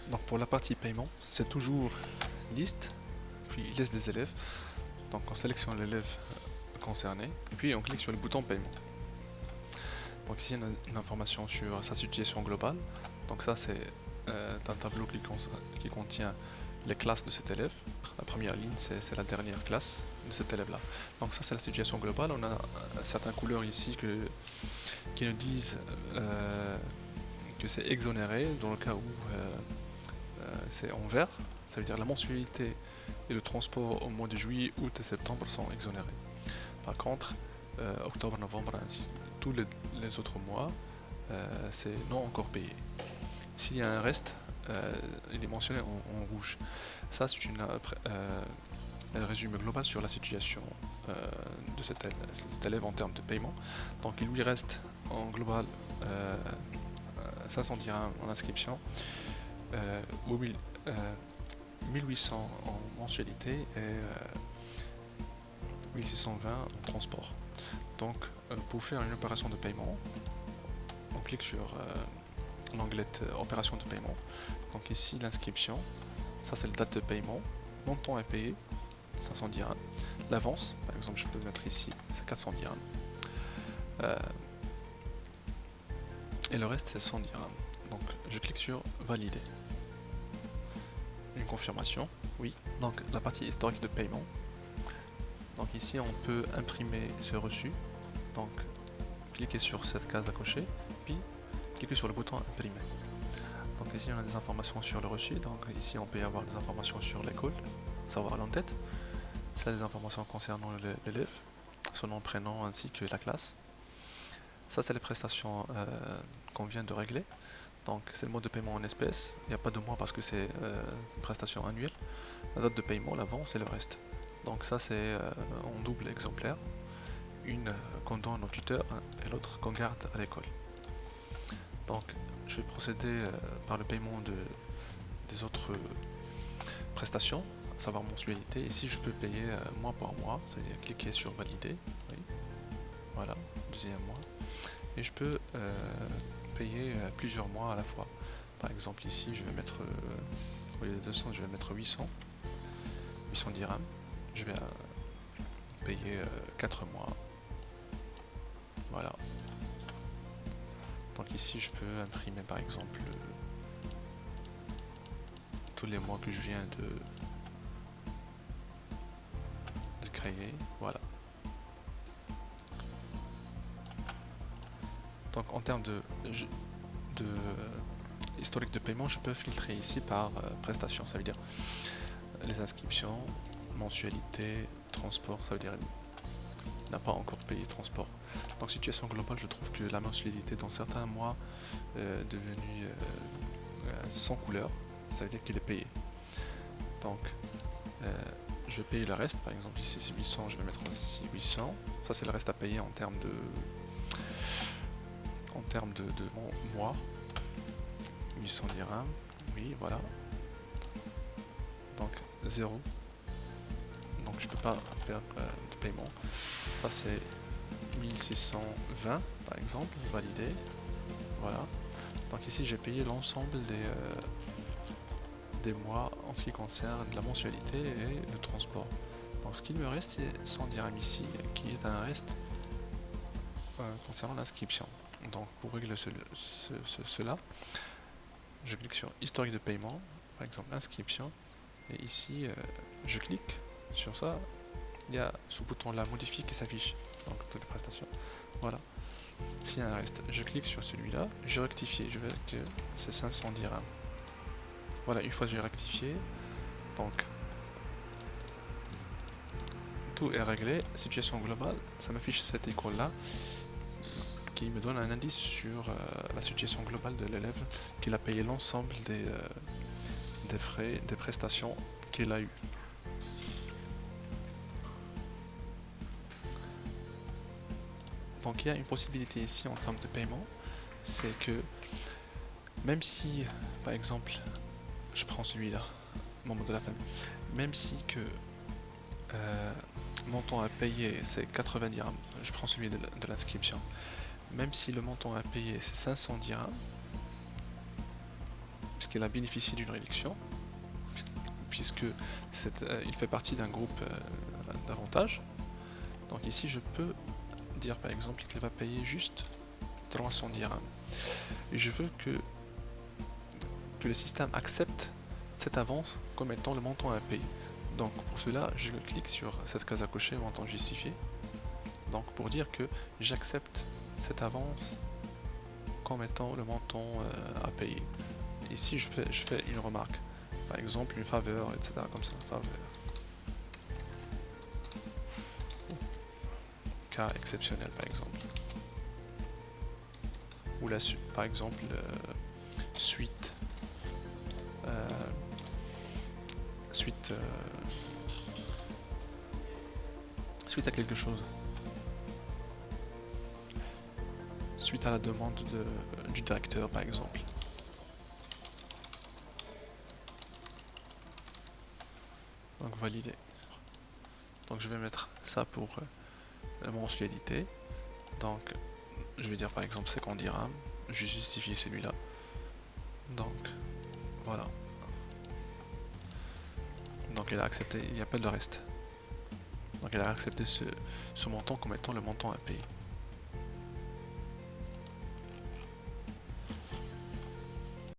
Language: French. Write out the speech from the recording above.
Donc pour la partie paiement, c'est toujours liste, puis liste des élèves. Donc on sélectionne l'élève concerné, puis on clique sur le bouton paiement. Donc ici on a une information sur sa situation globale. Donc ça c'est un tableau qui contient les classes de cet élève. La première ligne c'est la dernière classe de cet élève là. Donc ça c'est la situation globale. On a certaines couleurs ici qui nous disent que c'est exonéré dans le cas où c'est en vert. Ça veut dire la mensualité et le transport au mois de juillet, août et septembre sont exonérés. Par contre, octobre, novembre, ainsi tous les autres mois, c'est non encore payé. S'il y a un reste, il est mentionné en rouge. Ça, c'est un résumé global sur la situation de cet élève en termes de paiement. Donc, il lui reste en global 500 dirhams en inscription, 1800 en mensualité et 1620 en transport. Donc pour faire une opération de paiement, on clique sur l'onglet opération de paiement. Donc ici l'inscription, ça c'est la date de paiement, montant à payer, 500 dirhams. L'avance, par exemple je peux mettre ici, c'est 400 dirhams. Et le reste c'est 100 dirhams. Donc je clique sur valider. Une confirmation, oui. Donc la partie historique de paiement. Donc ici on peut imprimer ce reçu. Donc cliquez sur cette case à cocher, puis cliquez sur le bouton imprimer. Donc ici on a des informations sur le reçu. Donc ici on peut avoir des informations sur l'école, savoir l'entête. Ça des informations concernant l'élève, son nom, prénom ainsi que la classe. Ça c'est les prestations qu'on vient de régler. Donc c'est le mode de paiement en espèces, il n'y a pas de mois parce que c'est une prestation annuelle. La date de paiement, l'avance et le reste. Donc ça c'est en double exemplaire. Une qu'on donne au tuteur et l'autre qu'on garde à l'école. Donc je vais procéder par le paiement des autres prestations, à savoir mensualité. Ici je peux payer mois par mois, c'est-à-dire cliquer sur valider. Oui. Voilà, deuxième mois. Et je peux payer plusieurs mois à la fois. Par exemple ici je vais mettre au lieu de 200 je vais mettre 800 dirhams. Je vais payer 4 mois. Voilà. Donc ici je peux imprimer par exemple tous les mois que je viens de créer. Voilà. Donc en termes de historique de paiement, je peux filtrer ici par prestation. Ça veut dire les inscriptions, mensualité, transport, ça veut dire il n'a pas encore payé transport. Donc situation globale, je trouve que la mensualité dans certains mois est devenue sans couleur, ça veut dire qu'il est payé. Donc je vais payer le reste, par exemple ici c'est 800, je vais mettre ici 800, ça c'est le reste à payer en termes de mois. 800 dirhams, oui voilà. Donc 0. Donc je peux pas faire de paiement. Ça c'est 1620 par exemple, validé. Voilà. Donc ici j'ai payé l'ensemble des mois en ce qui concerne la mensualité et le transport. Donc ce qu'il me reste c'est 100 dirhams ici, qui est un reste concernant l'inscription. Donc pour régler cela, je clique sur historique de paiement, par exemple inscription, et ici je clique sur ça, il y a ce bouton là modifier qui s'affiche, donc toutes les prestations. Voilà. S'il y a un reste, je clique sur celui-là, je rectifie, je vais que c'est 500 dirhams. Voilà, une fois que j'ai rectifié, donc tout est réglé. Situation globale, ça m'affiche cette école là qui me donne un indice sur la situation globale de l'élève, qu'il a payé l'ensemble des frais, des prestations qu'il a eu. Donc il y a une possibilité ici en termes de paiement, c'est que même si par exemple je prends celui-là, membre de la famille, même si que montant à payer c'est 80 dirhams, je prends celui de l'inscription, même si le montant à payer c'est 500 dirhams, puisqu'il a bénéficié d'une réduction, puisque il fait partie d'un groupe d'avantages. Donc ici je peux dire par exemple qu'il va payer juste 300 dirhams. Et je veux que le système accepte cette avance comme étant le montant à payer. Donc pour cela, je clique sur cette case à cocher, montant justifié. Donc pour dire que j'accepte cette avance comme étant le montant à payer. Ici je fais une remarque, par exemple une faveur, etc. comme ça, faveur. Cas exceptionnel par exemple. Ou la suite, par exemple suite. Suite à quelque chose. Suite à la demande du directeur par exemple. Donc valider. Donc je vais mettre ça pour la mensualité. Donc je vais dire par exemple 50 dirhams. Je justifie celui-là. Donc voilà. Donc il a accepté, il n'y a pas de reste. Donc il a accepté ce montant comme étant le montant à payer.